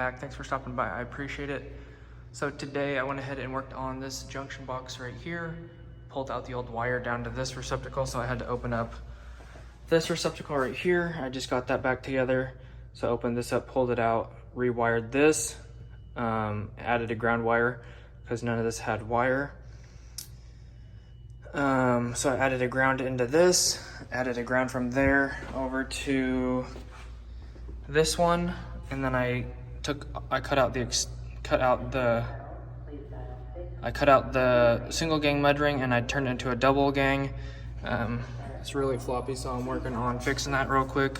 back. Thanks for stopping by. I appreciate it. So today I went ahead and worked on this junction box right here. Pulled out the old wire down to this receptacle, so I had to open up this receptacle right here. I just got that back together. So I opened this up, pulled it out, rewired this, added a ground wire because none of this had wire. So I added a ground into this, added a ground from there over to this one, and then I cut out the single gang mud ring and I turned it into a double gang. It's really floppy, so I'm working on fixing that real quick.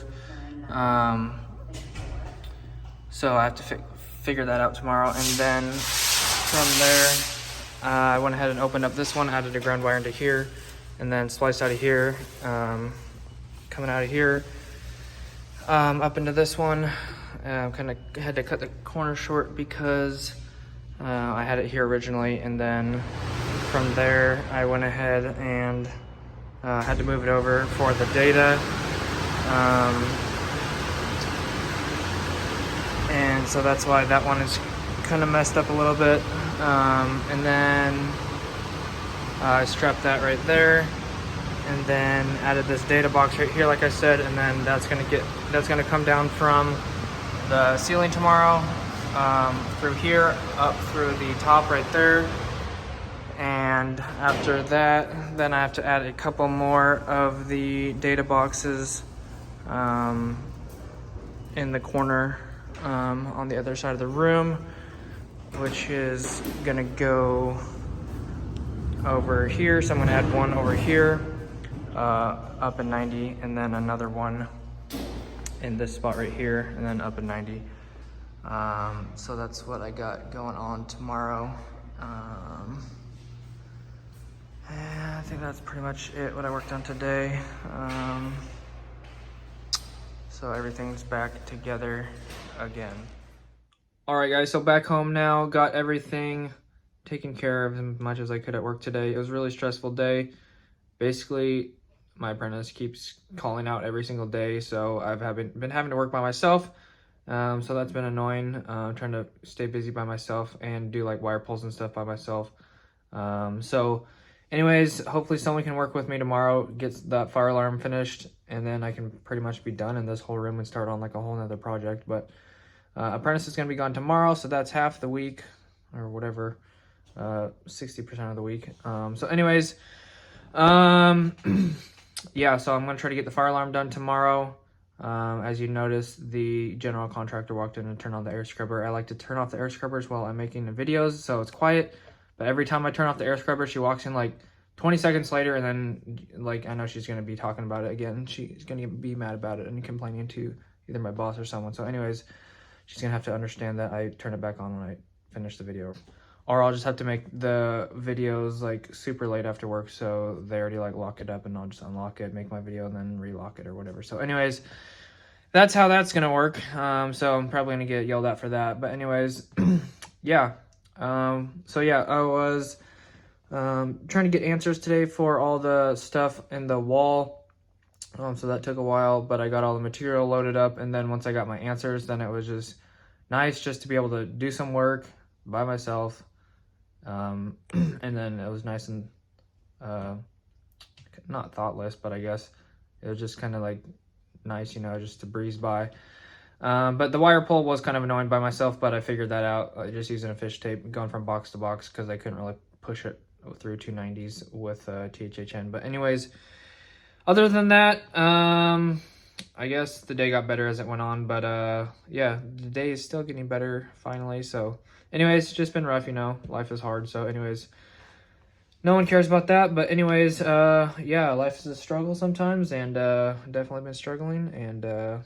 So I have to figure that out tomorrow, and then from there I went ahead and opened up this one, added a ground wire into here, and then spliced out of here, coming out of here, up into this one. Kind of had to cut the corner short because I had it here originally, and then from there I went ahead and had to move it over for the data. And so that's why that one is kind of messed up a little bit. And then I strapped that right there, and then added this data box right here, like I said, and then that's gonna come down from the ceiling tomorrow, through here up through the top right there. And after that, then I have to add a couple more of the data boxes in the corner on the other side of the room, which is gonna go over here. So I'm gonna add one over here, up in 90, and then another one in this spot right here, and then up in 90. So that's what I got going on tomorrow. And I think that's pretty much it, what I worked on today. So everything's back together again. All right, guys, so back home now, got everything taken care of as much as I could at work today. It was a really stressful day. Basically, my apprentice keeps calling out every single day, so I've been having to work by myself. So that's been annoying, trying to stay busy by myself and do like wire pulls and stuff by myself. So anyways, hopefully someone can work with me tomorrow, gets that fire alarm finished, and then I can pretty much be done in this whole room and start on like a whole nother project. But apprentice is going to be gone tomorrow, so that's half the week or whatever, 60% of the week. So anyways, yeah, so I'm going to try to get the fire alarm done tomorrow. As you noticed, the general contractor walked in and turned on the air scrubber. I like to turn off the air scrubbers while I'm making the videos, so it's quiet. But every time I turn off the air scrubber, she walks in like 20 seconds later, and then like I know she's going to be talking about it again. She's going to be mad about it and complaining to either my boss or someone. So anyways, she's going to have to understand that I turn it back on when I finish the video. Or I'll just have to make the videos like super late after work, so they already like lock it up, and I'll just unlock it, make my video, and then relock it or whatever. So anyways, that's how that's gonna work. So I'm probably gonna get yelled at for that. But anyways, yeah. So yeah, I was trying to get answers today for all the stuff in the wall. So that took a while, but I got all the material loaded up, and then once I got my answers, then it was just nice just to be able to do some work by myself. And then it was nice and not thoughtless, but I guess it was just kind of like nice, you know, just to breeze by. But the wire pull was kind of annoying by myself, but I figured that out just using a fish tape, going from box to box, because I couldn't really push it through 290s with THHN. But anyways, other than that, I guess the day got better as it went on, but yeah, the day is still getting better finally. So anyways, it's just been rough, you know, life is hard. So anyways, no one cares about that. But anyways, yeah, life is a struggle sometimes, and definitely been struggling, and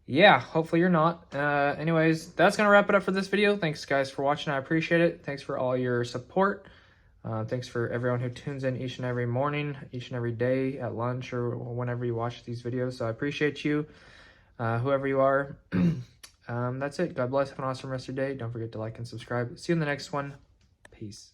yeah, hopefully you're not. Anyways, that's gonna wrap it up for this video. Thanks guys for watching. I appreciate it. Thanks for all your support. Thanks for everyone who tunes in each and every morning, each and every day, at lunch, or whenever you watch these videos. So I appreciate you, whoever you are. That's it. God bless. Have an awesome rest of your day. Don't forget to like and subscribe. See you in the next one. Peace.